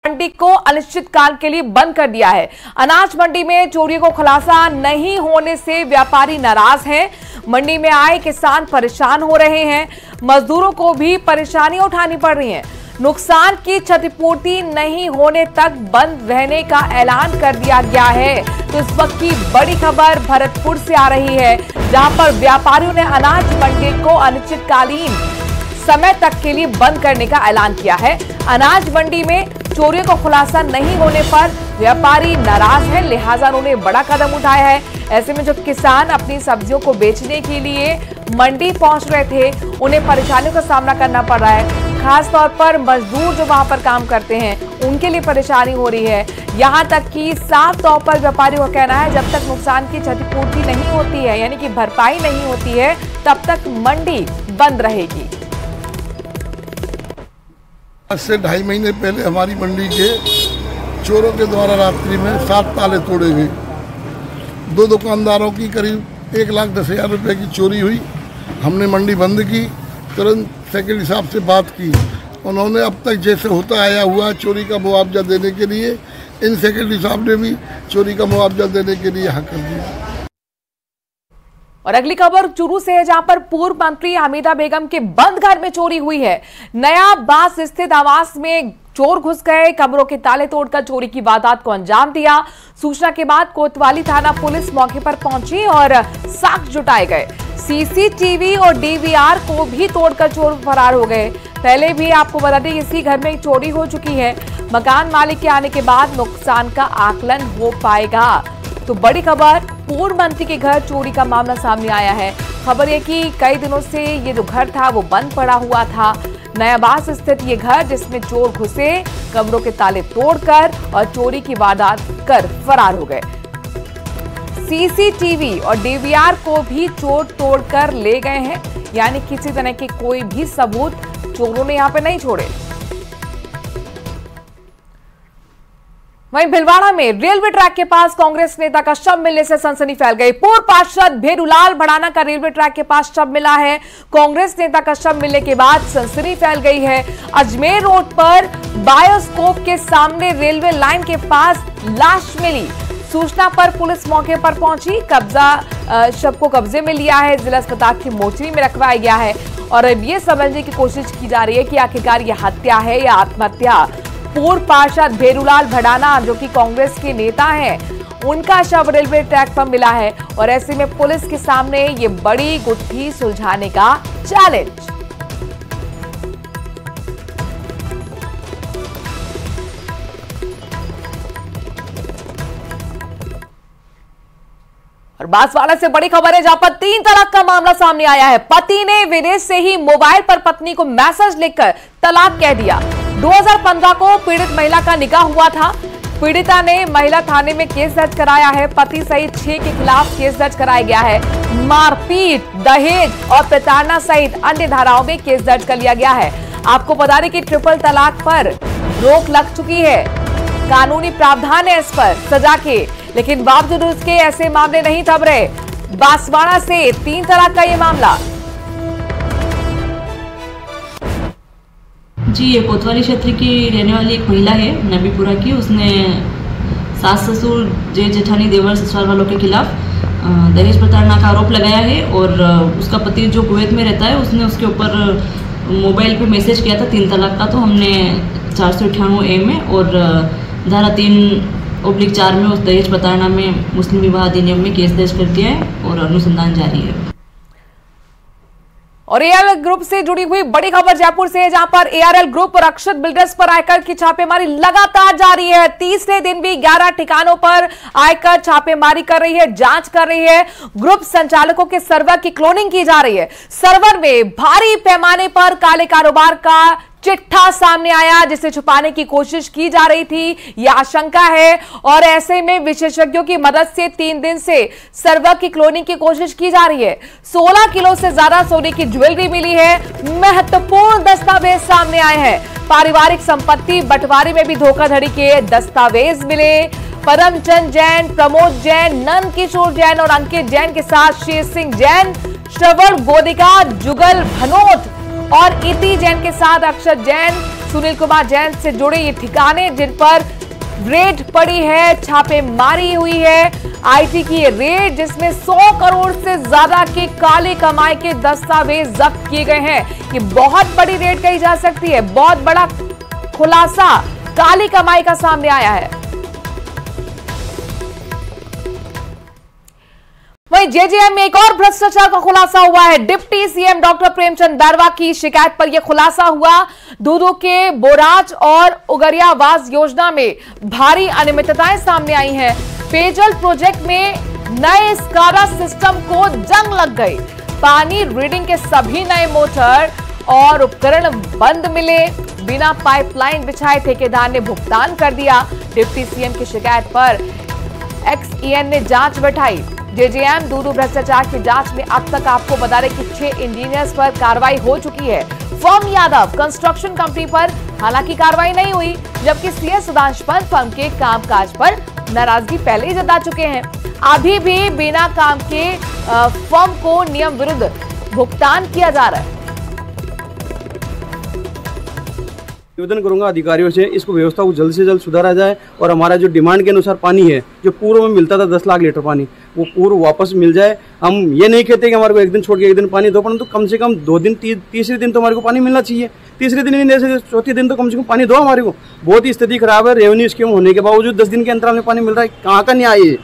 मंडी को अनिश्चितकाल के लिए बंद कर दिया है। अनाज मंडी में चोरी को खुलासा नहीं होने से व्यापारी नाराज हैं। मंडी में आए किसान परेशान हो रहे हैं। मजदूरों को भी परेशानियां उठानी पड़ रही हैं। नुकसान की क्षतिपूर्ति नहीं होने तक बंद रहने का ऐलान कर दिया गया है। तो इस वक्त की बड़ी खबर भरतपुर से आ रही है, जहां पर व्यापारियों ने अनाज मंडी को अनिश्चितकालीन समय तक के लिए बंद करने का ऐलान किया है। अनाज मंडी में चोरी को खुलासा नहीं होने पर व्यापारी नाराज हैं, लिहाजा उन्होंने बड़ा कदम उठाया है। ऐसे में जो किसान अपनी सब्जियों को बेचने के लिए मंडी पहुंच रहे थे, उन्हें परेशानियों का सामना करना पड़ रहा है। खास तौर पर मजदूर जो वहां पर काम करते हैं, उनके लिए परेशानी हो रही है। यहां तक कि साफ तौर पर व्यापारियों का कहना है, जब तक नुकसान की क्षतिपूर्ति नहीं होती है, यानी कि भरपाई नहीं होती है, तब तक मंडी बंद रहेगी। आज से 2.5 महीने पहले हमारी मंडी के चोरों के द्वारा रात्रि में 7 ताले तोड़े गए। 2 दुकानदारों की करीब 1,10,000 रुपये की चोरी हुई। हमने मंडी बंद की, तुरंत सेक्रेटरी साहब से बात की। उन्होंने अब तक जैसे होता आया हुआ चोरी का मुआवजा देने के लिए, इन सेक्रेटरी साहब ने भी चोरी का मुआवजा देने के लिए हाँ कर दिया। और अगली खबर चूरू से है, जहां पर पूर्व मंत्री हमीदा बेगम के बंद घर में चोरी हुई है। नया बास स्थित आवास में चोर घुस गए, कमरों के ताले तोड़कर चोरी की वारदात को अंजाम दिया। सूचना के बाद कोतवाली थाना पुलिस मौके पर पहुंची और साक्ष्य जुटाए गए। सीसीटीवी और डीवीआर को भी तोड़कर चोर फरार हो गए। पहले भी आपको बता दें, इसी घर में चोरी हो चुकी है। मकान मालिक के आने के बाद नुकसान का आकलन हो पाएगा। तो बड़ी खबर, पूर्व मंत्री के घर चोरी का मामला सामने आया है। खबर यह कि कई दिनों से ये जो घर था वो बंद पड़ा हुआ था। नयाबास स्थित ये घर, जिसमें चोर घुसे, कमरों के ताले तोड़कर और चोरी की वारदात कर फरार हो गए। सीसीटीवी और डीवीआर को भी चोर तोड़कर ले गए हैं, यानी किसी तरह के कोई भी सबूत चोरों ने यहां पर नहीं छोड़े। वहीं भिलवाड़ा में रेलवे ट्रैक के पास कांग्रेस नेता का शव मिलने से सनसनी फैल गई। पूर्व पार्षद भेरूलाल भड़ाना का रेलवे ट्रैक के पास शव मिला है। कांग्रेस नेता का शव मिलने के बाद सनसनी फैल गई है। अजमेर रोड पर बायोस्कोप के सामने रेलवे लाइन के पास लाश मिली। सूचना पर पुलिस मौके पर पहुंची, शव को कब्जे में लिया है, जिला अस्पताल की मोर्चरी में रखवाया गया है। और अब ये समझने की कोशिश की जा रही है कि आखिरकार यह हत्या है या आत्महत्या। पूर्व पार्षद भेरूलाल भड़ाना, जो कि कांग्रेस के नेता हैं, उनका शव रेलवे ट्रैक पर मिला है। और ऐसे में पुलिस के सामने ये बड़ी गुत्थी सुलझाने का चैलेंज। और बांसवाड़ा से बड़ी खबर है, जहां पर 3 तलाक का मामला सामने आया है। पति ने विदेश से ही मोबाइल पर पत्नी को मैसेज लिखकर तलाक कह दिया। 2015 को पीड़ित महिला का निकाह हुआ था। पीड़िता ने महिला थाने में केस दर्ज कराया है। पति सहित 6 के खिलाफ केस दर्ज कराया गया है। मारपीट, दहेज और प्रताड़ना सहित अन्य धाराओं में केस दर्ज कर लिया गया है। आपको बता दें कि ट्रिपल तलाक पर रोक लग चुकी है। कानूनी प्रावधान है इस पर सजा के, लेकिन बावजूद उसके ऐसे मामले नहीं थम रहे। बांसवाड़ा से 3 तलाक का ये मामला। जी, ये कोतवाली क्षेत्र की रहने वाली एक महिला है, नबीपुरा की। उसने सास ससुर, जेठ जेठानी, देवर ससुराल वालों के खिलाफ दहेज प्रताड़ना का आरोप लगाया है। और उसका पति जो कुवैत में रहता है, उसने उसके ऊपर मोबाइल पे मैसेज किया था 3 तलाक का। तो हमने 498A में और धारा 3/4 में उस दहेज प्रताड़ना में मुस्लिम विवाह अधिनियम में केस दर्ज कर दिया है और अनुसंधान जारी है। और एआरएल ग्रुप से जुड़ी हुई बड़ी खबर जयपुर से है, जहां पर एआरएल ग्रुप और अक्षत बिल्डर्स पर आयकर की छापेमारी लगातार जारी है। तीसरे दिन भी 11 ठिकानों पर आयकर छापेमारी कर रही है, जांच कर रही है। ग्रुप संचालकों के सर्वर की क्लोनिंग की जा रही है। सर्वर में भारी पैमाने पर काले कारोबार का चिट्ठा सामने आया, जिसे छुपाने की कोशिश की जा रही थी, यह आशंका है। और ऐसे में विशेषज्ञों की मदद से 3 दिन से सर्वर की क्लोनिंग की कोशिश की जा रही है। 16 किलो से ज्यादा सोने की ज्वेलरी मिली है। महत्वपूर्ण दस्तावेज सामने आए हैं। पारिवारिक संपत्ति बंटवारे में भी धोखाधड़ी के दस्तावेज मिले। परमचंद जैन, प्रमोद जैन, नंद किशोर जैन और अंकित जैन के साथ शेर सिंह जैन, श्रवण गोदिका, जुगल भनोट और इति जैन के साथ अक्षर जैन, सुनील कुमार जैन से जुड़े ये ठिकाने जिन पर रेड पड़ी है, छापेमारी हुई है। आईटी की ये रेड जिसमें 100 करोड़ से ज्यादा के काली कमाई के दस्तावेज जब्त किए गए हैं। ये बहुत बड़ी रेड कही जा सकती है, बहुत बड़ा खुलासा काली कमाई का सामने आया है। वहीं जेजेएम में एक और भ्रष्टाचार का खुलासा हुआ है। Deputy CM doctor Premchand Bairwa की शिकायत पर यह खुलासा हुआ। दूधू के बोराज और उगरिया आवास योजना में भारी अनियमितताएं सामने आई हैं। पेयजल प्रोजेक्ट में नए स्कारा सिस्टम को जंग लग गई। पानी रीडिंग के सभी नए मोटर और उपकरण बंद मिले। बिना पाइपलाइन बिछाए ठेकेदार ने भुगतान कर दिया। डिप्टी सीएम की शिकायत पर एक्सईएन ने जांच बैठाई। जेजेएम दूधू भ्रष्टाचार की जांच में अब तक आपको बता दें कि 6 इंजीनियर्स पर कार्रवाई हो चुकी है। फर्म यादव कंस्ट्रक्शन कंपनी पर हालांकि कार्रवाई नहीं हुई, जबकि सीएस सुधांशु पंत फर्म के कामकाज पर नाराजगी पहले ही जता चुके हैं। अभी भी बिना काम के फर्म को नियम विरुद्ध भुगतान किया जा रहा है। निवेदन करूंगा अधिकारियों से, इसको व्यवस्था को जल्द से जल्द सुधारा जाए और हमारा जो डिमांड के अनुसार पानी है, जो पूर्व में मिलता था 10 लाख लीटर पानी, वो पूर्व वापस मिल जाए। हम ये नहीं कहते कि हमारे को एक दिन छोड़ के एक दिन पानी दो, परंतु कम से कम 2 दिन तीसरे दिन तो हमारे को पानी मिलना चाहिए। तीसरे दिन नहीं दे, चौथे दिन तो कम से कम पानी दो हमारे को। बहुत ही स्थिति खराब है। रेवेन्यू स्कीम होने के बावजूद 10 दिन के अंतराल में पानी मिल रहा है, कहाँ का न्याय है?